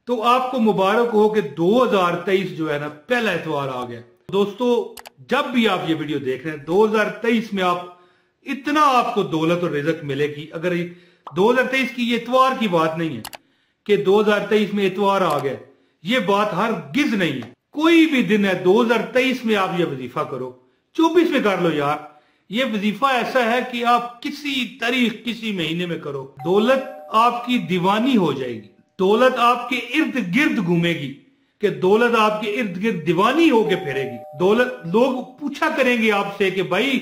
तो आपको मुबारक हो कि 2023 जो है ना पहला एतवार आ गया। दोस्तों जब भी आप ये वीडियो देख रहे हैं 2023 में आप इतना आपको दौलत और रिजक मिलेगी। अगर 2023 की ये एतवार की बात नहीं है कि 2023 में एतवार आ गया, ये बात हर गिज नहीं है। कोई भी दिन है 2023 में आप ये वजीफा करो, 24 में कर लो यार। ये वजीफा ऐसा है कि आप किसी तारीख किसी महीने में करो, दौलत आपकी दीवानी हो जाएगी। दौलत आपके इर्द गिर्द घूमेगी कि दौलत आपके इर्द गिर्द दीवानी होके फिरेगी। दौलत लोग पूछा करेंगे आपसे कि भाई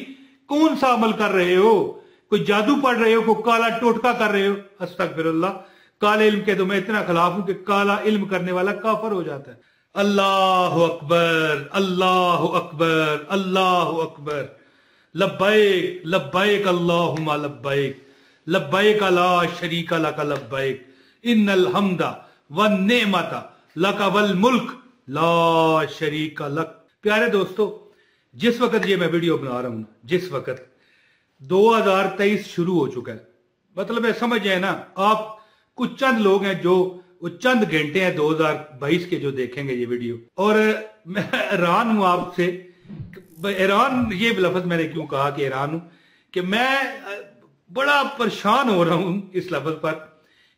कौन सा अमल कर रहे हो, कोई जादू पढ़ रहे हो, कोई काला टोटका कर रहे हो। अस्तगफिरुल्लाह, काले इल्म के तो मैं इतना खिलाफ हूं कि काला इल्म करने वाला काफर हो जाता है। अल्लाह अकबर, अल्लाह अकबर, अल्लाह अकबर। लब्बैक लब्बैक अल्लाहुम्मा लब्बैक, लब्बैक ला शरीका लक लब्बैक, इन्नल हम्दा वन नेमता लका वल मुल्क ला शरीका लक। प्यारे दोस्तों, जिस वक्त ये मैं वीडियो बना रहा हूं, जिस वक्त 2023 शुरू हो चुका है, मतलब है समझ जाए ना आप, कुछ चंद लोग हैं जो वो चंद घंटे हैं 2022 के जो देखेंगे ये वीडियो। और मैं हैरान हूं आपसे, हैरान ये लफ्ज मैंने क्यों कहा कि हैरान हूं, कि मैं बड़ा परेशान हो रहा हूं इस लफ्ज पर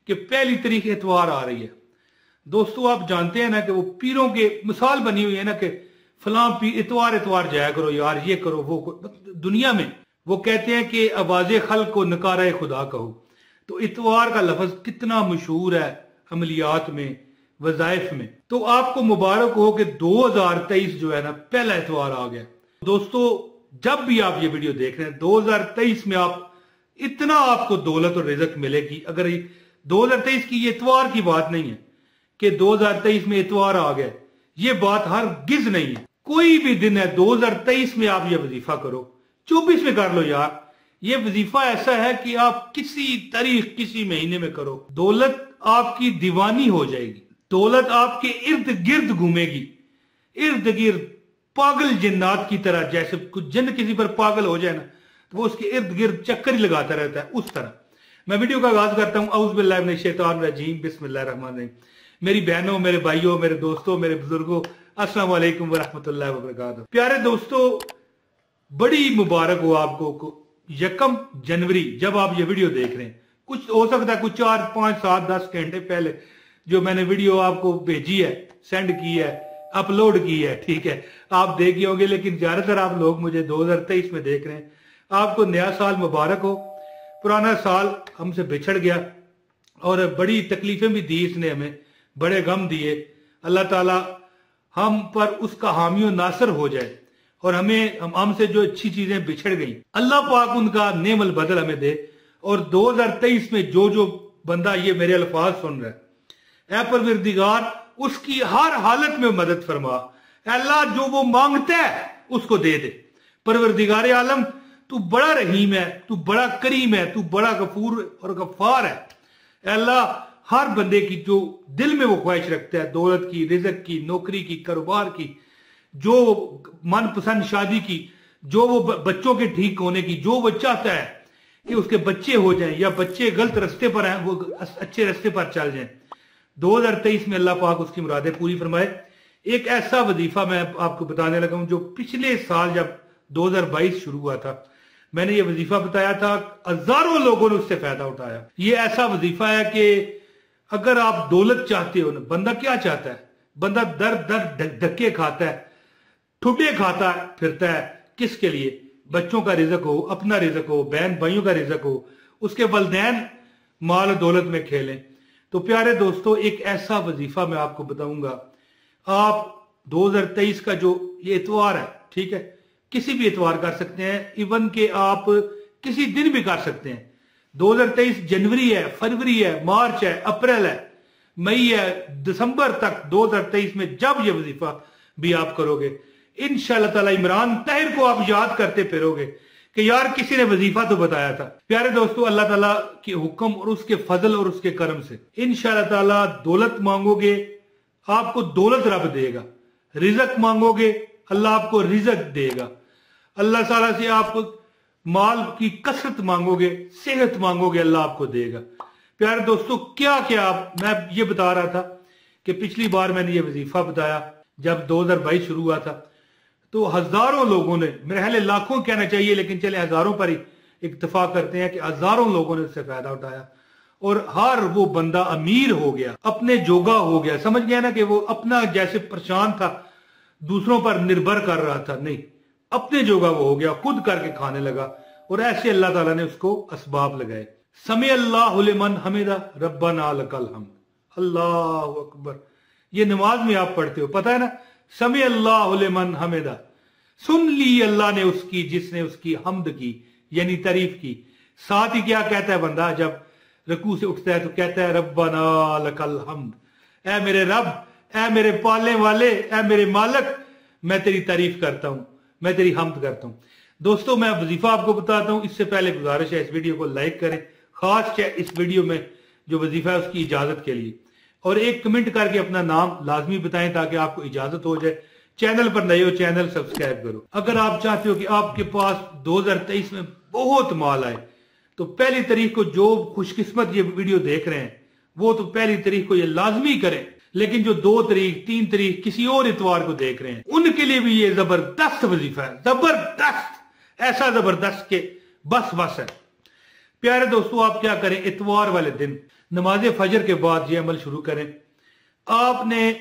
कि पहली तारीख एतवार आ रही है। दोस्तों आप जानते हैं ना कि वो पीरों के मिसाल बनी हुई है ना कि फलां पीर इतवार इतवार जाया करो यार, ये करो वो करो। दुनिया में वो कहते हैं कि आवाज़े खल को नकारा खुदा कहो। तो इतवार का लफ्ज कितना मशहूर है अमलियात में, वज़ाइफ में। तो आपको मुबारक हो कि 2023 जो है ना पहला एतवार आ गया। दोस्तों जब भी आप ये वीडियो देख रहे हैं 2023 में आप इतना आपको दौलत और रिजक मिलेगी। अगर 2023 की ये एतवार की बात नहीं है कि 2023 में एतवार आ गया, ये बात हर गिज नहीं है। कोई भी दिन है 2023 में आप ये वजीफा करो, 24 में कर लो यार। ये वजीफा ऐसा है कि आप किसी तारीख किसी महीने में करो, दौलत आपकी दीवानी हो जाएगी। दौलत आपके इर्द गिर्द घूमेगी, इर्द गिर्द पागल जिन्नात की तरह। जैसे कुछ जिन्न किसी पर पागल हो जाए ना तो वो उसके इर्द गिर्द चक्कर ही लगाता रहता है, उस तरह। मैं वीडियो का आगाज करता हूं। औज़ु बिल्लाहि मिनश शैतानिर रजीम, बिस्मिल्लाहिर रहमानिर रहीम। मेरी बहनों, मेरे भाइयों, मेरे दोस्तों, मेरे बुजुर्गों, अस्सलाम वालेकुम व रहमतुल्लाहि व बरकातहू। प्यारे दोस्तों, बड़ी मुबारक हो आपको 1 जनवरी जब आप ये वीडियो देख रहे हैं। कुछ हो सकता है कुछ 4, 5, 7, 10 घंटे पहले जो मैंने वीडियो आपको भेजी है, सेंड की है, अपलोड की है, ठीक है, आप देखे होंगे। लेकिन ज्यादातर आप लोग मुझे 2023 में देख रहे हैं। आपको नया साल मुबारक हो। पुराना साल हमसे बिछड़ गया और बड़ी तकलीफें भी दी इसने हमें, बड़े गम दिए। अल्लाह ताला हम पर उसका हामी और नासर हो जाए और हमसे जो अच्छी चीजें बिछड़ गई, अल्लाह पाक उनका नेमल बदल हमें दे। और 2023 में जो जो बंदा ये मेरे अल्फाज सुन रहा है, ऐ परवरदिगार उसकी हर हालत में मदद फरमा। अल्लाह जो वो मांगता है उसको दे दे। परवरदिगार आलम तू बड़ा रहीम है, तू बड़ा करीम है, तू बड़ा गफूर और गफ्फार है। अल्लाह हर बंदे की जो दिल में वो ख्वाहिश रखता है, दौलत की, रिजक की, नौकरी की, कारोबार की, जो मनपसंद शादी की, जो वो बच्चों के ठीक होने की, जो वो चाहता है कि उसके बच्चे हो जाएं या बच्चे गलत रास्ते पर हैं वो अच्छे रास्ते पर चल जाएं, 2023 में अल्लाह पाक उसकी मुरादें पूरी फरमाए। एक ऐसा वजीफा मैं आपको बताने लगा हूं जो पिछले साल जब 2022 शुरू हुआ था, मैंने ये वजीफा बताया था, हजारों लोगों ने उससे फायदा उठाया। ये ऐसा वजीफा है कि अगर आप दौलत चाहते हो ना, बंदा क्या चाहता है, बंदा दर दर धक्के खाता है, ठुड्डे खाता फिरता है, किसके लिए? बच्चों का रिजक हो, अपना रिजक हो, बहन भाइयों का रिजक हो, उसके वलदैन माल दौलत में खेलें। तो प्यारे दोस्तों, एक ऐसा वजीफा मैं आपको बताऊंगा। आप 2023 का जो ये इतवार है, ठीक है, किसी भी इतवार कर सकते हैं, इवन के आप किसी दिन भी कर सकते हैं। 2023 जनवरी है, फरवरी है, मार्च है, अप्रैल है, मई है, दिसंबर तक 2023 में जब ये वजीफा भी आप करोगे, इंशाअल्लाह ताला इमरान ताहिर को आप याद करते फिरोगे कि यार किसी ने वजीफा तो बताया था। प्यारे दोस्तों, अल्लाह ताला के हुक्म और उसके फजल और उसके करम से इंशाअल्लाह ताला दौलत मांगोगे आपको दौलत रब देगा, रिजक मांगोगे अल्लाह आपको रिजक देगा। अल्लाह ताला से आप माल की कसरत मांगोगे, सेहत मांगोगे, अल्लाह आपको देगा। प्यारे दोस्तों, क्या क्या मैं ये बता रहा था कि पिछली बार मैंने ये वजीफा बताया जब 2022 शुरू हुआ था, तो हजारों लोगों ने, मेरे ख्याल लाखों कहना चाहिए लेकिन चले हजारों पर ही इत्तेफाक करते हैं कि हजारों लोगों ने उससे फायदा उठाया और हर वो बंदा अमीर हो गया, अपने जोगा हो गया। समझ गया ना कि वो अपना जैसे परेशान था, दूसरों पर निर्भर कर रहा था, नहीं, अपने जोगा वो हो गया, खुद करके खाने लगा। और ऐसे अल्लाह ताला ने उसको असबाब लगाए। समी अल्लाहु लिमन हमिदा रब्बना लकल हम्द। अल्लाहु अकबर, ये नमाज में आप पढ़ते हो, पता है ना, समी अल्लाहु लिमन हमिदा, सुन ली अल्लाह ने उसकी जिसने उसकी हमद की, यानी तारीफ की। साथ ही क्या कहता है बंदा जब रकू से उठता है तो कहता है रब्बना लकल हम्द, ऐ मेरे रब, ऐ मेरे पालने वाले, ऐ मेरे मालिक, मैं तेरी तारीफ करता हूं, मैं तेरी हमद करता हूं। दोस्तों मैं वजीफा आपको बताता हूं, इससे पहले गुजारिश है इस वीडियो को लाइक करें, खास इस वीडियो में जो वजीफा है उसकी इजाजत के लिए, और एक कमेंट करके अपना नाम लाजमी बताएं ताकि आपको इजाजत हो जाए। चैनल पर नए हो, चैनल सब्सक्राइब करो। अगर आप चाहते हो कि आपके पास 2023 में बहुत माल आए तो पहली तारीख को जो खुशकिस्मत ये वीडियो देख रहे हैं वो तो पहली तारीख को ये लाजमी करें, लेकिन जो 2 तारीख 3 तारीख किसी और इतवार को देख रहे हैं उनके लिए भी ये जबरदस्त वजीफा है, जबरदस्त, ऐसा जबरदस्त के बस है। प्यारे दोस्तों आप क्या करें, इतवार वाले दिन नमाज फजर के बाद ये अमल शुरू करें। आपने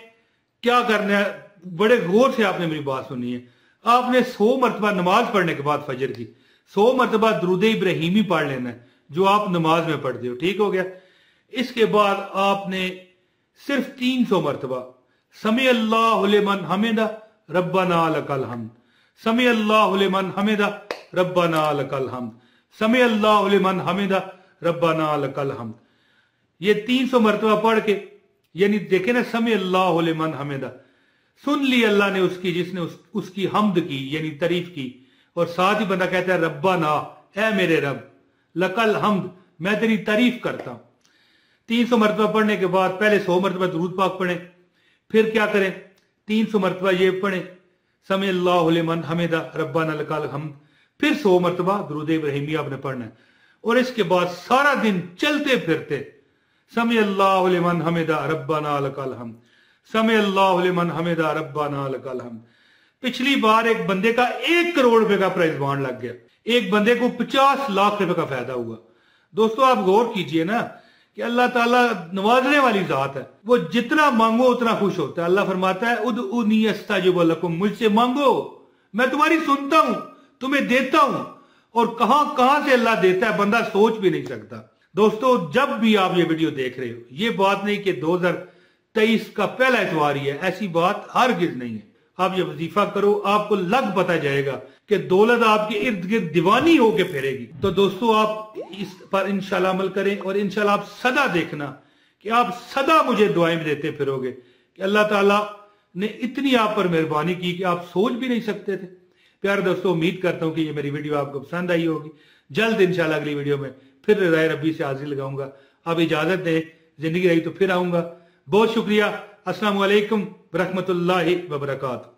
क्या करना है, बड़े गौर से आपने मेरी बात सुनी है। आपने 100 मरतबा नमाज पढ़ने के बाद फजर की 100 मरतबा दुरूद इब्राहिमी पढ़ लेना है जो आप नमाज में पढ़ते हो, ठीक हो गया। इसके बाद आपने सिर्फ 300 मरतबा समी अल्लाहु लिमन हमिदा रब्बना लकल हम्द, समी अल्लाहु लिमन हमिदा रब्बना लकल हम्द, समी अल्लाहु लिमन हमिदा रब्बना लकल हम्द, ये 300 मरतबा पढ़ के, यानी देखे ना, समी अल्लाहु लिमन हमिदा, सुन ली अल्लाह ने उसकी जिसने उसकी हमद की, यानी तारीफ की। और साथ ही बंदा कहता है रब्बाना, ऐ मेरे रब, लकल हम्द, मैं तेरी तारीफ करता हूं। 300 मरतबा पढ़ने के बाद पहले 100 मरतबा दुरूद पाक पढ़ें, फिर क्या करें, 300 मरतबा ये पढ़ें समी अल्लाहु लिमन हमिदा रब्बाना लकल हम्द, फिर 100 मरतबा दुरूद इब्राहिमी आपने पढ़ना है। और इसके बाद सारा दिन चलते फिरते समी अल्लाहु लिमन हमिदा रब्बाना लकल हम्द, समी अल्लाहु लिमन हमिदा रब्बाना लकल हम्द। पिछली बार एक बंदे का 1 करोड़ रुपए का प्राइज बॉन्ड लग गया, एक बंदे को 50 लाख रुपए का फायदा हुआ। दोस्तों आप गौर कीजिए ना कि अल्लाह ताला नवाजने वाली जात है, वो जितना मांगो उतना खुश होता है। अल्लाह फरमाता है उदउनी अस्ताजिब लकुम, मुझसे मांगो मैं तुम्हारी सुनता हूं, तुम्हें देता हूं। और कहां से अल्लाह देता है बंदा सोच भी नहीं सकता। दोस्तों जब भी आप ये वीडियो देख रहे हो, ये बात नहीं कि 2023 का पहला इतवार ही है, ऐसी बात हरगिज नहीं है। आप ये वजीफा करो, आपको लग पता जाएगा कि दौलत आपके इर्द गिर्द दीवानी होके फिरेगी। तो दोस्तों आप इस पर इंशाल्लाह अमल करें और इंशाल्लाह आप सदा देखना कि आप सदा मुझे दुआएं देते फिरोगे कि अल्लाह ताला ने इतनी आप पर मेहरबानी की कि आप सोच भी नहीं सकते थे। प्यारे दोस्तों उम्मीद करता हूं कि ये मेरी वीडियो आपको पसंद आई होगी। जल्द इंशाल्लाह अगली वीडियो में फिर रज़ाए रब्बी से हाजिर लगाऊंगा। अब इजाजत दें, जिंदगी रही तो फिर आऊंगा। बहुत शुक्रिया। अस्सलाम वालेकुम व रहमतुल्लाहि व बरकातहू।